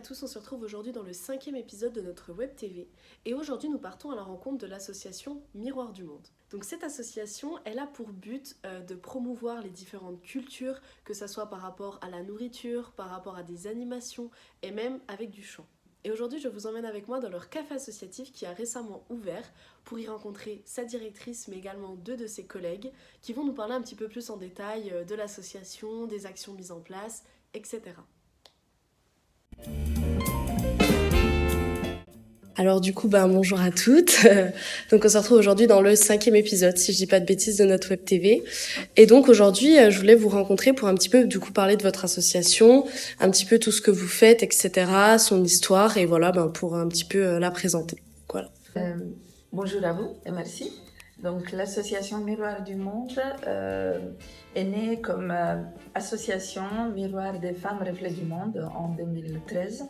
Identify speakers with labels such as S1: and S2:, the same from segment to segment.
S1: à tous, on se retrouve aujourd'hui dans le 5e épisode de notre web TV et aujourd'hui nous partons à la rencontre de l'association Miroir du Monde. Donc cette association, elle a pour but de promouvoir les différentes cultures, que ce soit par rapport à la nourriture, par rapport à des animations et même avec du chant. Et aujourd'hui je vous emmène avec moi dans leur café associatif qui a récemment ouvert pour y rencontrer sa directrice mais également deux de ses collègues qui vont nous parler un petit peu plus en détail de l'association, des actions mises en place, etc. Alors du coup, bonjour à toutes. Donc on se retrouve aujourd'hui dans le 5e épisode, si je dis pas de bêtises, de notre web TV. Et donc aujourd'hui, je voulais vous rencontrer pour un petit peu du coup parler de votre association, un petit peu tout ce que vous faites, etc., son histoire, et voilà, pour un petit peu la présenter. Voilà.
S2: Bonjour à vous et merci. Donc l'association Miroir du Monde est née comme association Miroir des femmes reflets du monde en 2013.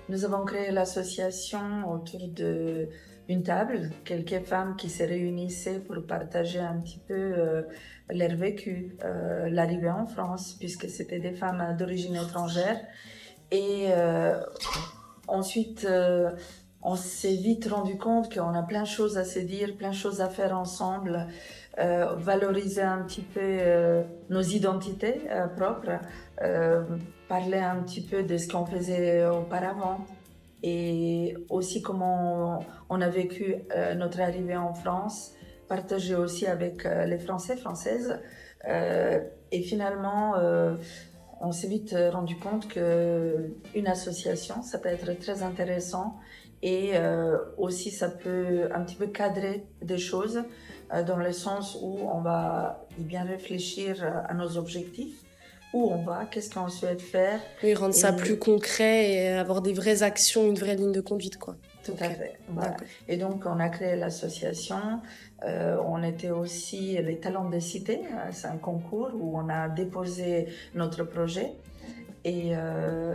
S2: Nous avons créé l'association autour d'une table, quelques femmes qui se réunissaient pour partager un petit peu leur vécu, l'arrivée en France, puisque c'était des femmes d'origine étrangère. Et ensuite, on s'est vite rendu compte qu'on a plein de choses à se dire, plein de choses à faire ensemble, valoriser un petit peu nos identités propres, parler un petit peu de ce qu'on faisait auparavant et aussi comment on a vécu notre arrivée en France, partager aussi avec les Français, Françaises. Et finalement, on s'est vite rendu compte qu'une association, ça peut être très intéressant et aussi ça peut un petit peu cadrer des choses dans le sens où on va bien réfléchir à nos objectifs, où on va, qu'est-ce qu'on souhaite faire.
S1: Oui, rendre ça plus concret et avoir des vraies actions, une vraie ligne de conduite, quoi.
S2: Tout à fait. Voilà. Et donc, on a créé l'association. On était aussi les Talents des Cités. C'est un concours où on a déposé notre projet. Et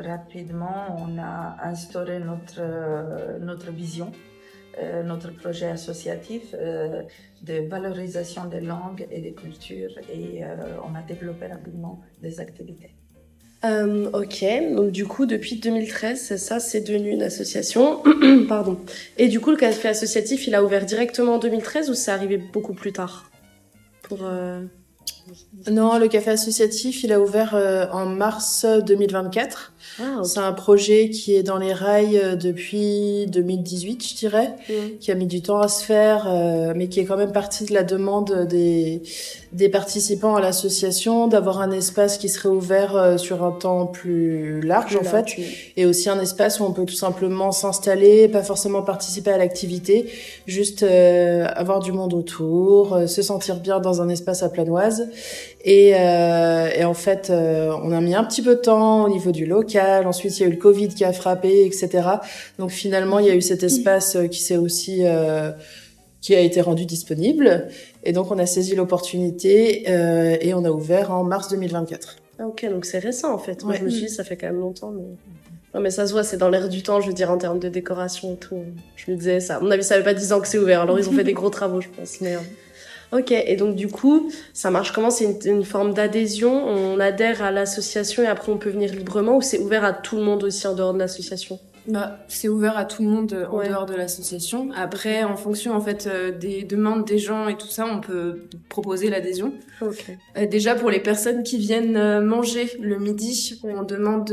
S2: rapidement, on a instauré notre vision, notre projet associatif de valorisation des langues et des cultures. Et on a développé rapidement des activités.
S1: Ok, donc du coup, depuis 2013, c'est devenu une association. Pardon. Et du coup, le café associatif, il a ouvert directement en 2013 ou c'est arrivé beaucoup plus tard
S3: Non, le café associatif, il a ouvert en mars 2024.
S1: Ah, okay.
S3: C'est un projet qui est dans les rails depuis 2018, je dirais, qui a mis du temps à se faire, mais qui est quand même partie de la demande des participants à l'association d'avoir un espace qui serait ouvert sur un temps plus large, en fait, et aussi un espace où on peut tout simplement s'installer, pas forcément participer à l'activité, juste avoir du monde autour, se sentir bien dans un espace à Planoise. Et en fait, on a mis un petit peu de temps au niveau du local. Ensuite, il y a eu le Covid qui a frappé, etc. Donc finalement, il y a eu cet espace qui s'est aussi qui a été rendu disponible. Et donc, on a saisi l'opportunité et on a ouvert en mars 2024.
S1: Ah, ok, donc c'est récent en fait. Moi, je me suis dit, ça fait quand même longtemps. Mais... Non, mais ça se voit, c'est dans l'air du temps, je veux dire, en termes de décoration et tout. Je me disais ça. À mon avis, ça fait pas 10 ans que c'est ouvert. Alors, ils ont fait des gros travaux, je pense. Mais... Ok, et donc du coup, ça marche comment? C'est une forme d'adhésion? On adhère à l'association et après on peut venir librement ou c'est ouvert à tout le monde aussi en dehors de l'association?
S4: C'est ouvert à tout le monde en dehors de l'association. Après, en fonction en fait des demandes des gens et tout ça, on peut proposer l'adhésion.
S1: Okay.
S4: Déjà pour les personnes qui viennent manger le midi, on demande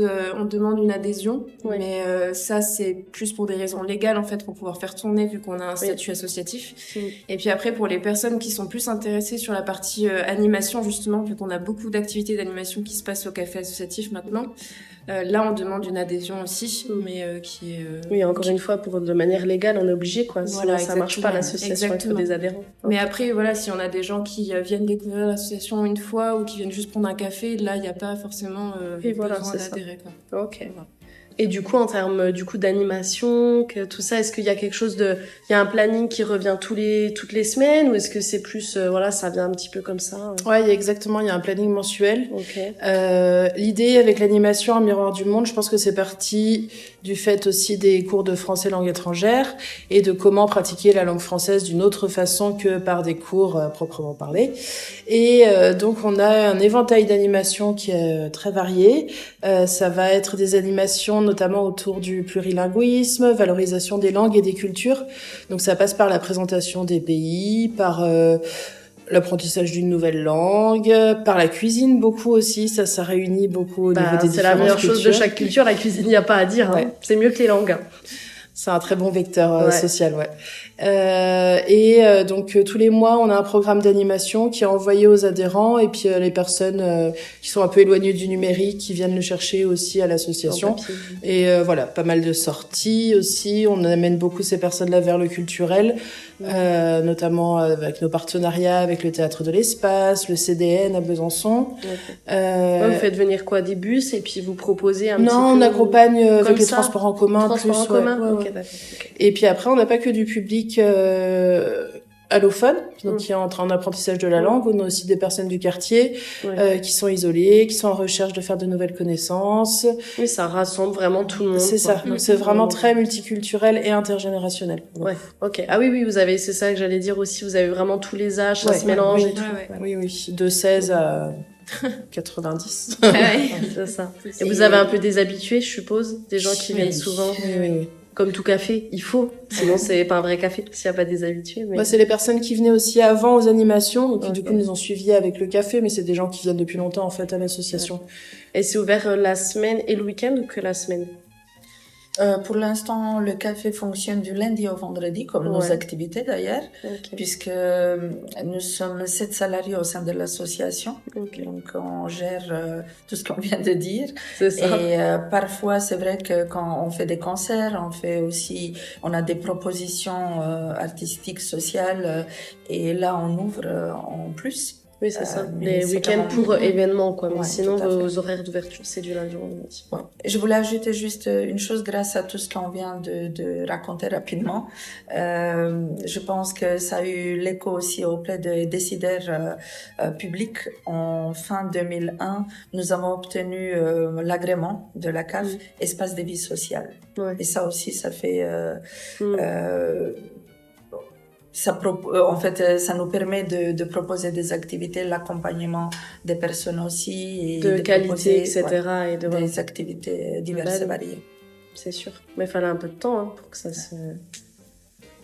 S4: une adhésion. Mais ça c'est plus pour des raisons légales en fait pour pouvoir faire tourner vu qu'on a un statut associatif. Et puis après pour les personnes qui sont plus intéressées sur la partie animation justement vu qu'on a beaucoup d'activités d'animation qui se passent au café associatif maintenant. Là, on demande une adhésion aussi, mais qui est...
S1: Oui, encore une fois, de manière légale, on est obligé, quoi.
S4: Voilà,
S1: sinon, ça marche pas, l'association, il faut des adhérents.
S4: Mais après, voilà, si on a des gens qui viennent découvrir l'association une fois ou qui viennent juste prendre un café, là, il n'y a pas forcément besoin d'adhérer, quoi.
S1: Ok. Voilà. Et du coup, en termes d'animation, tout ça, est-ce qu'il y a quelque chose il y a un planning qui revient toutes les semaines ou est-ce que c'est plus, ça vient un petit peu comme ça?
S3: Ouais, il y a un planning mensuel.
S1: Okay.
S3: L'idée avec l'animation à Miroir du Monde, je pense que c'est parti du fait aussi des cours de français langue étrangère et de comment pratiquer la langue française d'une autre façon que par des cours proprement parlés. Et donc, on a un éventail d'animations qui est très varié. Ça va être des animations notamment autour du plurilinguisme, valorisation des langues et des cultures. Donc ça passe par la présentation des pays, par l'apprentissage d'une nouvelle langue, par la cuisine beaucoup aussi, ça réunit beaucoup au niveau des différentes cultures.
S5: C'est la meilleure chose de chaque culture, la cuisine, il n'y a pas à dire, hein. C'est mieux que les langues.
S3: C'est un très bon vecteur social, ouais. Donc tous les mois, on a un programme d'animation qui est envoyé aux adhérents et puis les personnes qui sont un peu éloignées du numérique qui viennent le chercher aussi à l'association. Et voilà, pas mal de sorties aussi. On amène beaucoup ces personnes-là vers le culturel, notamment avec nos partenariats avec le Théâtre de l'Espace, le CDN à Besançon.
S5: Vous faites venir quoi, des bus et puis vous proposez un petit peu...
S3: Non, on accompagne avec les transports en commun.
S5: Transports en commun,
S3: ouais.
S5: Ok, d'accord.
S3: Et puis après, on n'a pas que du public allophone, donc qui est en apprentissage de la langue. On a aussi des personnes du quartier qui sont isolées, qui sont en recherche de faire de nouvelles connaissances.
S5: Oui, ça rassemble vraiment tout le monde.
S3: C'est ça. Donc c'est vraiment très multiculturel et intergénérationnel.
S5: Ouais, ok. Ah oui, vous avez, c'est ça que j'allais dire aussi, vous avez vraiment tous les âges, ça se mélange et tout.
S3: Oui, de 16 à 90.
S5: C'est ça. Et vous avez un peu des habitués, je suppose, des gens qui viennent souvent.
S3: Oui.
S5: Comme tout café, il faut. Sinon, c'est pas un vrai café s'il n'y a pas des habitués. Mais...
S3: c'est les personnes qui venaient aussi avant aux animations, donc du coup, nous ont suivis avec le café, mais c'est des gens qui viennent depuis longtemps, en fait, à l'association.
S5: Et c'est ouvert la semaine et le week-end ou que la semaine?
S2: Pour l'instant, le café fonctionne du lundi au vendredi, comme nos activités d'ailleurs, puisque nous sommes 7 salariés au sein de l'association. Donc, on gère tout ce qu'on vient de dire.
S5: C'est ça.
S2: Et parfois, c'est vrai que quand on fait des concerts, on a des propositions artistiques, sociales, et là, on ouvre en plus.
S5: Oui, c'est ça. Les week-ends pour événements, quoi. Mais sinon, vos horaires d'ouverture, c'est du lundi au vendredi.
S2: Ouais. Je voulais ajouter juste une chose grâce à tout ce qu'on vient de raconter rapidement. Je pense que ça a eu l'écho aussi auprès des décideurs publics. En fin 2001, nous avons obtenu l'agrément de la CAF, Espace de vie sociale. Et ça aussi, ça fait... en fait, ça nous permet de proposer des activités, l'accompagnement des personnes aussi. Et
S5: de qualité,
S2: proposer,
S5: etc. Et de
S2: des activités diverses et variées.
S5: C'est sûr. Mais il fallait un peu de temps pour que ça se...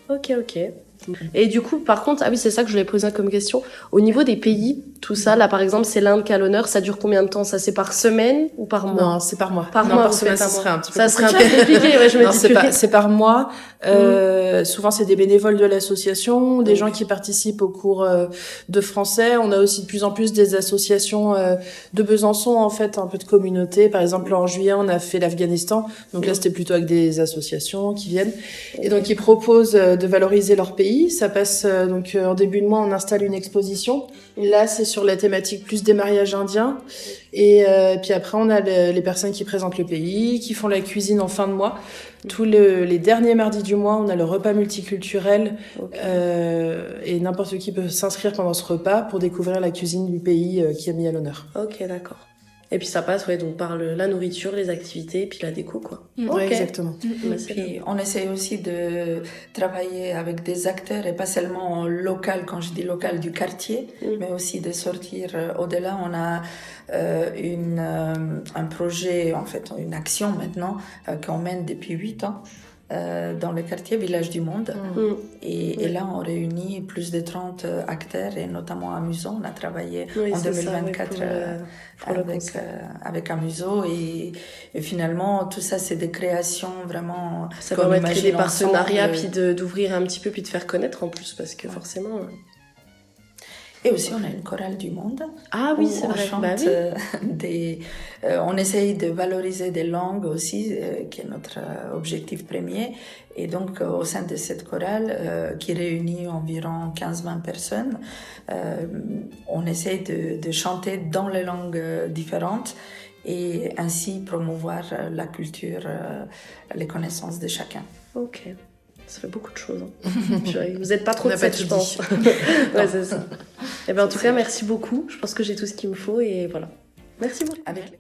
S5: Ok. Et du coup, par contre, c'est ça que je voulais poser comme question. Au niveau des pays, tout ça, là, par exemple, c'est l'Inde qui a l'honneur. Ça dure combien de temps? Ça, c'est par semaine ou par mois?
S3: Non, c'est par mois.
S5: Par mois,
S3: par semaine, ça serait un petit peu
S5: compliqué. Ça serait un peu compliqué, je me dis.
S3: C'est par mois. Souvent, c'est des bénévoles de l'association, des gens qui participent au cours de français. On a aussi de plus en plus des associations de Besançon, en fait, un peu de communauté. Par exemple, en juillet, on a fait l'Afghanistan. Donc là, c'était plutôt avec des associations qui viennent. Et donc, ils proposent de valoriser leur pays. Ça passe, donc en début de mois, on installe une exposition. Et là, c'est sur la thématique plus des mariages indiens. Et puis après, on a les personnes qui présentent le pays, qui font la cuisine en fin de mois. Tous les derniers mardis du mois, on a le repas multiculturel. Et n'importe qui peut s'inscrire pendant ce repas pour découvrir la cuisine du pays qui a mis à l'honneur.
S5: Ok, d'accord. Et puis ça passe donc par la nourriture, les activités, et puis la déco, quoi.
S3: Oui, exactement.
S2: Et puis on essaye aussi de travailler avec des acteurs, et pas seulement local, quand je dis local, du quartier, mais aussi de sortir au-delà. On a un projet, en fait, une action maintenant, qu'on mène depuis 8 ans. Dans le quartier Village du Monde. Et là, on réunit plus de 30 acteurs, et notamment Amuso. On a travaillé en 2024 avec Amuso. Et finalement, tout ça, c'est des créations vraiment...
S5: Ça permet de créer des partenariats, puis d'ouvrir un petit peu, puis de faire connaître en plus, parce que forcément...
S2: Et aussi, on a une chorale du monde.
S5: Ah oui, c'est vrai.
S2: On essaye de valoriser des langues aussi, qui est notre objectif premier. Et donc, au sein de cette chorale, qui réunit environ 15-20 personnes, on essaye de chanter dans les langues différentes et ainsi promouvoir la culture, les connaissances de chacun.
S5: Ok. Ça fait beaucoup de choses. Vous n'êtes pas trop de 7, je pense. C'est ça. Et en tout cas, merci beaucoup. Je pense que j'ai tout ce qu'il me faut et voilà. Merci beaucoup.
S2: Avec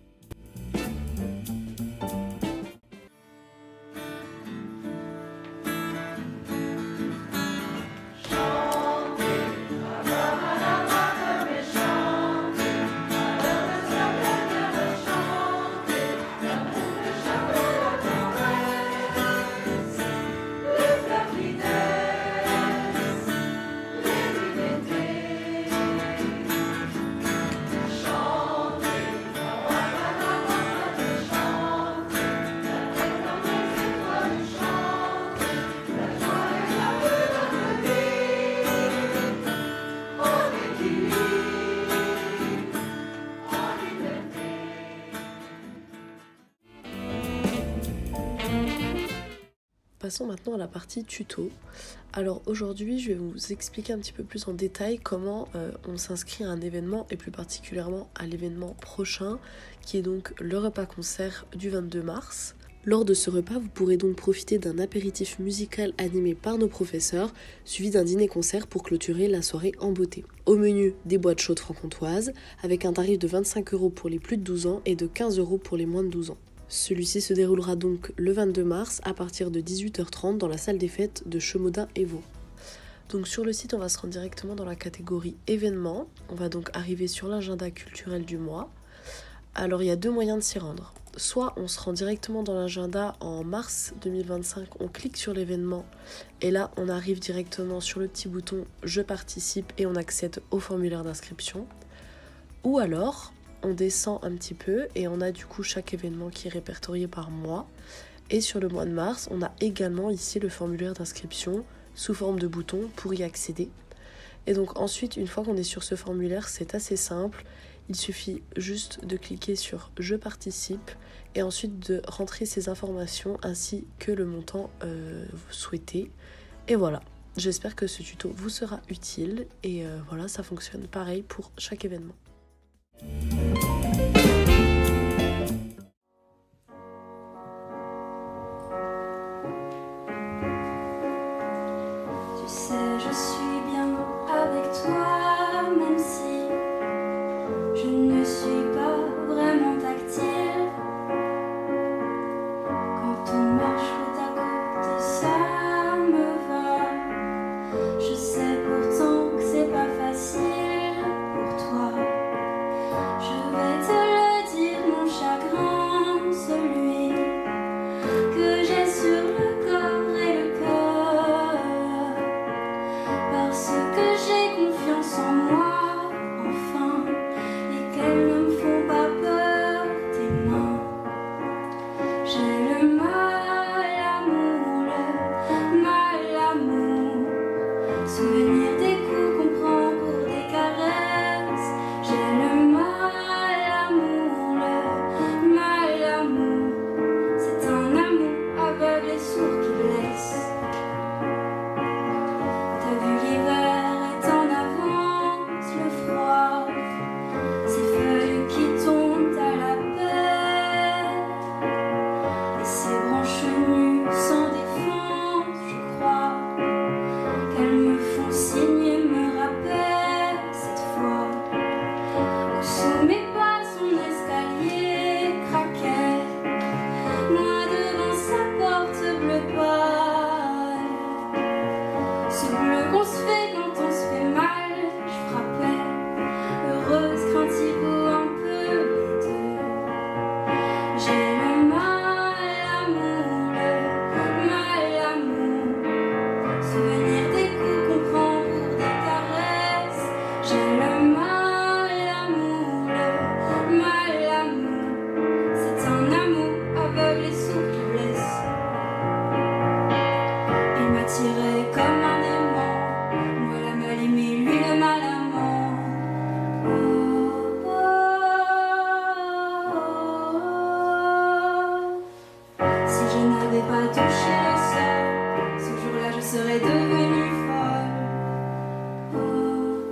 S1: passons maintenant à la partie tuto. Alors aujourd'hui, je vais vous expliquer un petit peu plus en détail comment on s'inscrit à un événement et plus particulièrement à l'événement prochain qui est donc le repas concert du 22 mars. Lors de ce repas, vous pourrez donc profiter d'un apéritif musical animé par nos professeurs, suivi d'un dîner-concert pour clôturer la soirée en beauté. Au menu, des boîtes chaudes franc-comtoises, avec un tarif de 25 € pour les plus de 12 ans et de 15 € pour les moins de 12 ans. Celui-ci se déroulera donc le 22 mars à partir de 18h30 dans la salle des fêtes de Chemaudin-Évaux. Donc sur le site, on va se rendre directement dans la catégorie événements. On va donc arriver sur l'agenda culturel du mois. Alors il y a deux moyens de s'y rendre. Soit on se rend directement dans l'agenda en mars 2025, on clique sur l'événement et là on arrive directement sur le petit bouton « Je participe » et on accède au formulaire d'inscription. Ou alors on descend un petit peu et on a du coup chaque événement qui est répertorié par mois. Et sur le mois de mars, on a également ici le formulaire d'inscription sous forme de bouton pour y accéder. Et donc ensuite, une fois qu'on est sur ce formulaire, c'est assez simple. Il suffit juste de cliquer sur « Je participe » et ensuite de rentrer ces informations ainsi que le montant souhaité. Et voilà, j'espère que ce tuto vous sera utile et voilà, ça fonctionne pareil pour chaque événement.
S6: Tu sais, je suis bien avec toi, même si je ne suis pas vraiment tactile. Quand on marche côte à côte, ça me va. Je sais pourtant que c'est pas facile pour toi. Je vais te le dire, mon chagrin, celui que j'ai sur le corps et le cœur. Parce que j'ai confiance en moi, enfin, et qu'elles ne me font pas peur, tes mains. J'ai le mal amour, le mal amour. Souvenir des coups qu'on prend pour des caresses. J'ai le mal amour, le mal amour. C'est un amour aveugle et sourd qui blesse. T'as vu, l'hiver est en avance, le froid, ces feuilles qui tombent à la paix, et ces branches nues sans défense, je crois qu'elles me font signe et me rappellent cette fois où sous mes pas son escalier craquait, moi devant sa porte bleu pâle. Ce bleu qu'on se fait quand on se fait mal, je frappais, heureuse, craintive ou un peu les deux. J'ai le mal amour, le mal amour. Souvenir des coups qu'on prend pour des caresses. J'ai le mal amour, le mal amour. C'est un amour aveugle et sourd qui blesse. Il m'a tiré comme un aimant, moi la mal aimée, lui le mal amant. Oh, oh, oh. Si je n'avais pas touché le sol, ce jour-là je serais devenue folle. Oh,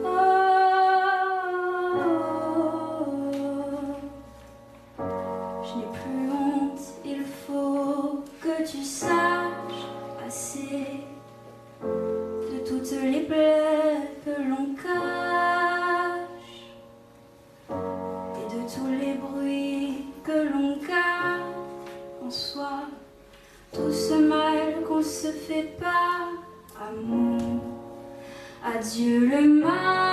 S6: oh, oh. Je n'ai plus honte, il faut que tu saches assez de toutes les plaies que l'on cache et de tous les bruits que l'on garde en soi. Tout ce mal qu'on se fait pas, amour. Adieu le mal.